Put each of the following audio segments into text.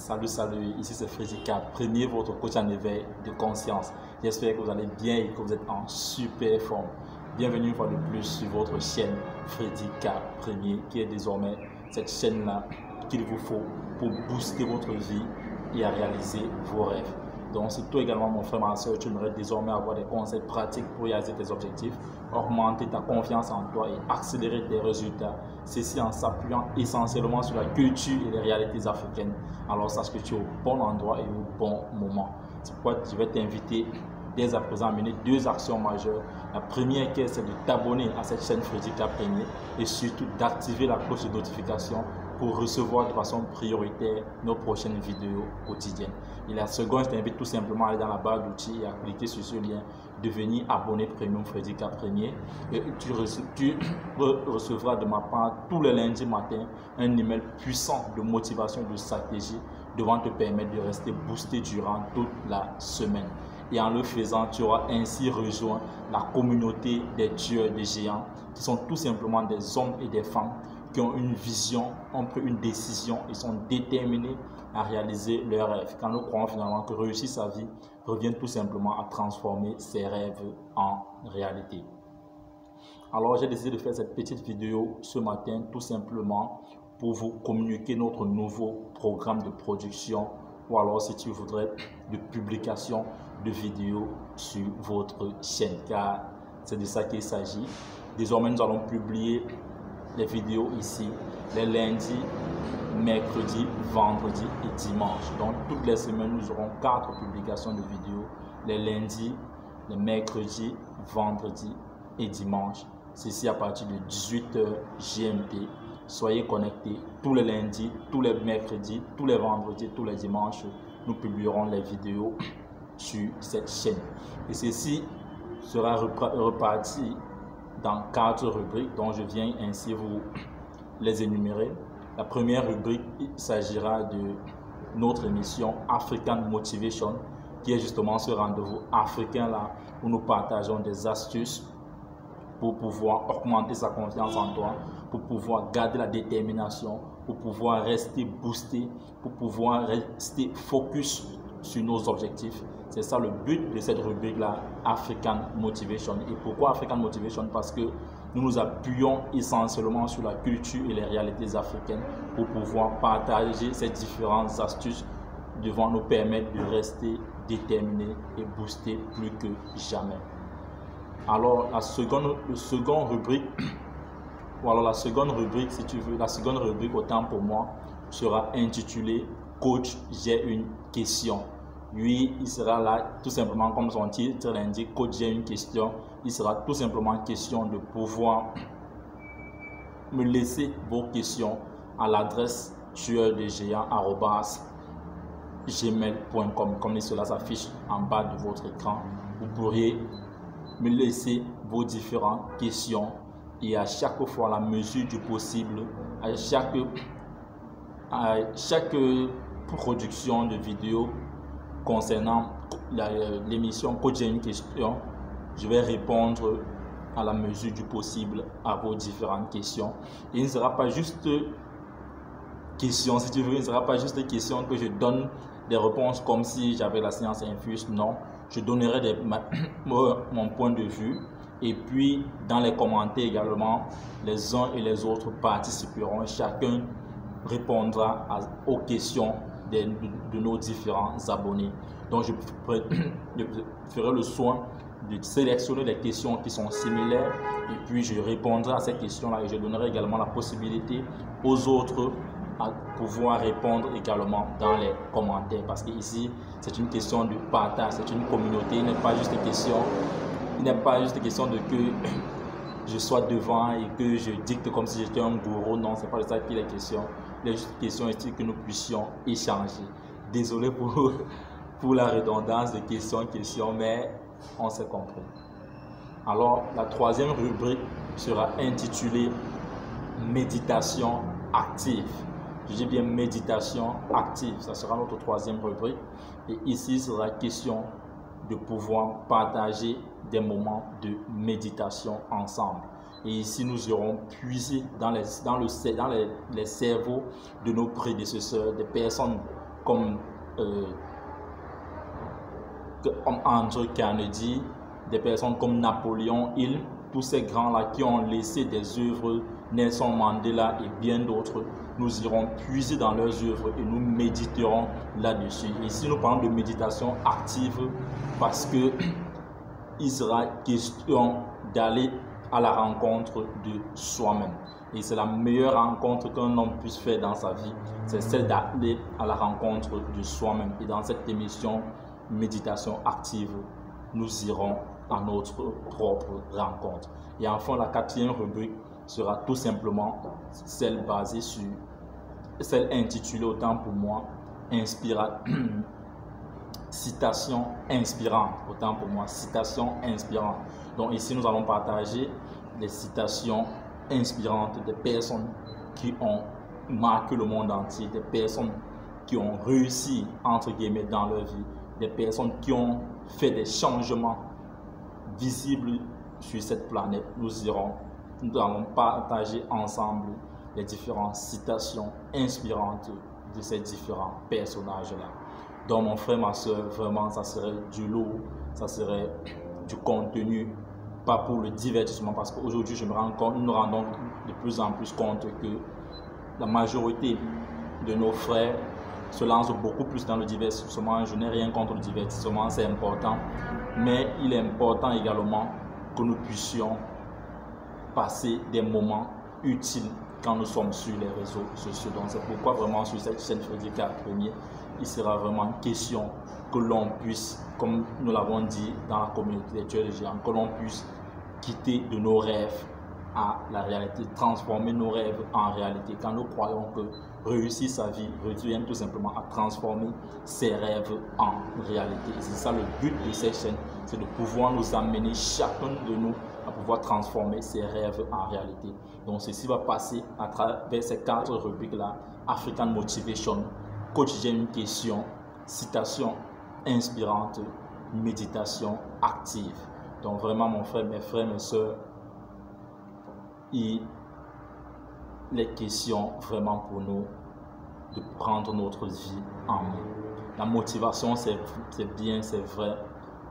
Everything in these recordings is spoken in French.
Salut, salut, ici c'est Freddy K, premier votre coach en éveil de conscience. J'espère que vous allez bien et que vous êtes en super forme. Bienvenue une fois de plus sur votre chaîne Freddy K, premier, qui est désormais cette chaîne-là qu'il vous faut pour booster votre vie et à réaliser vos rêves. Donc, c'est toi également, mon frère, ma soeur, tu aimerais désormais avoir des conseils pratiques pour réaliser tes objectifs, augmenter ta confiance en toi et accélérer tes résultats. Ceci en s'appuyant essentiellement sur la culture et les réalités africaines. Alors, sache que tu es au bon endroit et au bon moment. C'est pourquoi je vais t'inviter dès à présent à mener deux actions majeures. La première, c'est de t'abonner à cette chaîne Freddy K Premier et surtout d'activer la cloche de notification pour recevoir de façon prioritaire nos prochaines vidéos quotidiennes. Et la seconde, je t'invite tout simplement à aller dans la barre d'outils et à cliquer sur ce lien, devenir abonné premium Freddy K Premier. Et tu recevras de ma part tous les lundis matin un email puissant de motivation, de stratégie devant te permettre de rester boosté durant toute la semaine. Et en le faisant, tu auras ainsi rejoint la communauté des tueurs de géants qui sont tout simplement des hommes et des femmes qui ont une vision, ont pris une décision et sont déterminés à réaliser leurs rêves. Quand nous croyons finalement que réussir sa vie revient tout simplement à transformer ses rêves en réalité. Alors j'ai décidé de faire cette petite vidéo ce matin tout simplement pour vous communiquer notre nouveau programme de production ou alors si tu voudrais de publication de vidéos sur votre chaîne, car c'est de ça qu'il s'agit. Désormais nous allons publier les vidéos ici les lundis, mercredis, vendredis et dimanche. Donc toutes les semaines nous aurons 4 publications de vidéos les lundis, les mercredis, vendredis et dimanche. Ceci à partir de 18h GMT. Soyez connectés tous les lundis, tous les mercredis, tous les vendredis, tous les dimanches. Nous publierons les vidéos sur cette chaîne. Et ceci sera reparti dans 4 rubriques dont je viens ainsi vous les énumérer. La première rubrique, il s'agira de notre émission African Motivation, qui est justement ce rendez-vous africain là où nous partageons des astuces pour pouvoir augmenter sa confiance en toi, pour pouvoir garder la détermination, pour pouvoir rester boosté, pour pouvoir rester focus sur nos objectifs. C'est ça le but de cette rubrique-là, African Motivation. Et pourquoi African Motivation? Parce que nous nous appuyons essentiellement sur la culture et les réalités africaines pour pouvoir partager ces différentes astuces devant nous permettre de rester déterminés et boostés plus que jamais. Alors la seconde rubrique, ou alors la seconde rubrique si tu veux, la seconde rubrique autant pour moi sera intitulée Coach, j'ai une question. Lui, il sera là tout simplement comme son titre l'indique, Coach, j'ai une question. Il sera tout simplement question de pouvoir me laisser vos questions à l'adresse tueurdegéants@gmail.com comme cela s'affiche en bas de votre écran. Vous pourriez me laisser vos différentes questions et à chaque fois, à la mesure du possible, à chaque production de vidéo concernant l'émission Coach, j'ai une question, je vais répondre à la mesure du possible à vos différentes questions. Et il ne sera pas juste question, si tu veux, il ne sera pas juste question que je donne des réponses comme si j'avais la science infuse. Non, je donnerai mon point de vue et puis dans les commentaires également, les uns et les autres participeront et chacun répondra aux questions de nos différents abonnés. Donc je ferai le soin de sélectionner les questions qui sont similaires et puis je répondrai à ces questions-là et je donnerai également la possibilité aux autres à pouvoir répondre également dans les commentaires, parce que ici c'est une question de partage, c'est une communauté. Il n'est pas juste question de que je sois devant et que je dicte comme si j'étais un gourou. Non, c'est pas de ça qu'il est question. Il est juste question ici que nous puissions échanger. Désolé pour la redondance de question, mais on s'est compris. Alors la troisième rubrique sera intitulée méditation active. Je dis bien méditation active, ça sera notre troisième rubrique. Et ici, il sera question de pouvoir partager des moments de méditation ensemble. Et ici, nous irons puiser dans les cerveaux de nos prédécesseurs, des personnes comme Andrew Carnegie, des personnes comme Napoléon Hill, tous ces grands-là qui ont laissé des œuvres, Nelson Mandela et bien d'autres, nous irons puiser dans leurs œuvres et nous méditerons là-dessus. Ici, nous parlons de méditation active parce que il sera question d'aller à la rencontre de soi-même. Et c'est la meilleure rencontre qu'un homme puisse faire dans sa vie, c'est celle d'aller à la rencontre de soi-même. Et dans cette émission méditation active, nous irons à notre propre rencontre. Et enfin, la quatrième rubrique sera tout simplement celle basée sur, celle intitulée autant pour moi, citation inspirante, autant pour moi, citation inspirante. Donc ici, nous allons partager des citations inspirantes des personnes qui ont marqué le monde entier, des personnes qui ont réussi, entre guillemets, dans leur vie, des personnes qui ont fait des changements visibles sur cette planète. Nous allons partager ensemble les différentes citations inspirantes de ces différents personnages-là. Donc mon frère, ma soeur, vraiment, ça serait du lourd, ça serait du contenu, pas pour le divertissement, parce qu'aujourd'hui, nous nous rendons de plus en plus compte que la majorité de nos frères se lancent beaucoup plus dans le divertissement. Je n'ai rien contre le divertissement, c'est important, mais il est important également que nous puissions passer des moments utiles quand nous sommes sur les réseaux sociaux. Donc c'est pourquoi vraiment sur cette chaîne Freddy K Premier, il sera vraiment question que l'on puisse, comme nous l'avons dit dans la communauté des tueurs de géants, que l'on puisse quitter de nos rêves à la réalité, transformer nos rêves en réalité. Quand nous croyons que réussir sa vie revient tout simplement à transformer ses rêves en réalité. C'est ça le but de cette chaîne, c'est de pouvoir nous amener chacun de nous à pouvoir transformer ses rêves en réalité. Donc ceci va passer à travers ces 4 rubriques-là: African Motivation, Coach, j'ai une question, citation inspirante, méditation active. Donc vraiment mon frère, mes frères, mes soeurs, il est question vraiment pour nous de prendre notre vie en main. La motivation c'est bien, c'est vrai,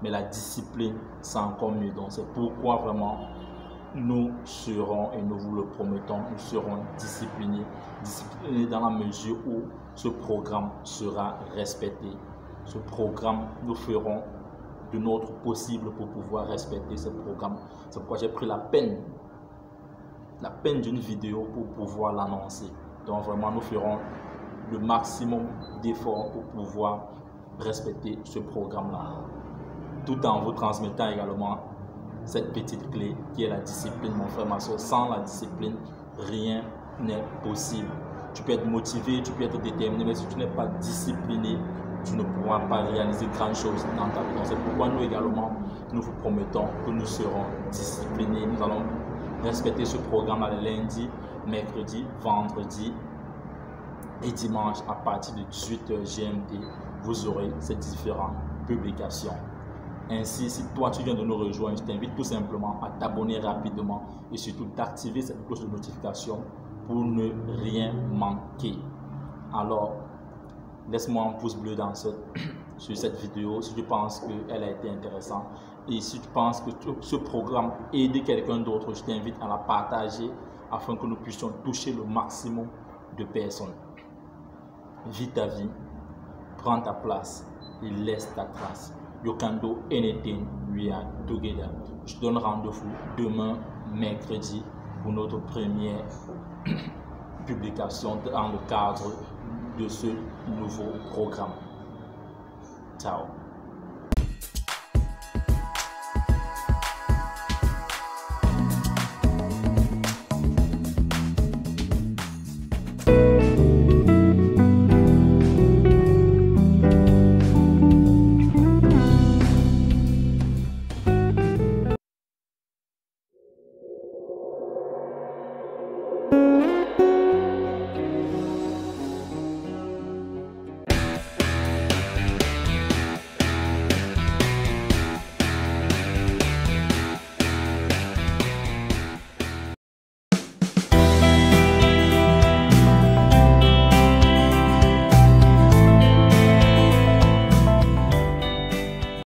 mais la discipline c'est encore mieux. Donc c'est pourquoi vraiment nous serons, et nous vous le promettons, nous serons disciplinés dans la mesure où ce programme sera respecté. Ce programme, nous ferons de notre possible pour pouvoir respecter ce programme. C'est pourquoi j'ai pris la peine d'une vidéo pour pouvoir l'annoncer. Donc vraiment, nous ferons le maximum d'efforts pour pouvoir respecter ce programme-là, tout en vous transmettant également cette petite clé qui est la discipline, mon frère, ma soeur. Sans la discipline, rien n'est possible. Tu peux être motivé, tu peux être déterminé, mais si tu n'es pas discipliné, tu ne pourras pas réaliser grand chose dans ta vie. C'est pourquoi nous également, nous vous promettons que nous serons disciplinés. Nous allons respecter ce programme le lundi, mercredi, vendredi et dimanche à partir de 18h GMT. Vous aurez ces différentes publications. Ainsi, si toi tu viens de nous rejoindre, je t'invite tout simplement à t'abonner rapidement et surtout d'activer cette cloche de notification pour ne rien manquer. Alors, laisse-moi un pouce bleu sur cette vidéo si tu penses qu'elle a été intéressante. Et si tu penses que ce programme aide quelqu'un d'autre, je t'invite à la partager afin que nous puissions toucher le maximum de personnes. Vis ta vie, prends ta place et laisse ta trace. You can do anything, we are together. Je te donne rendez-vous demain, mercredi, pour notre première publication dans le cadre de ce nouveau programme. Ciao.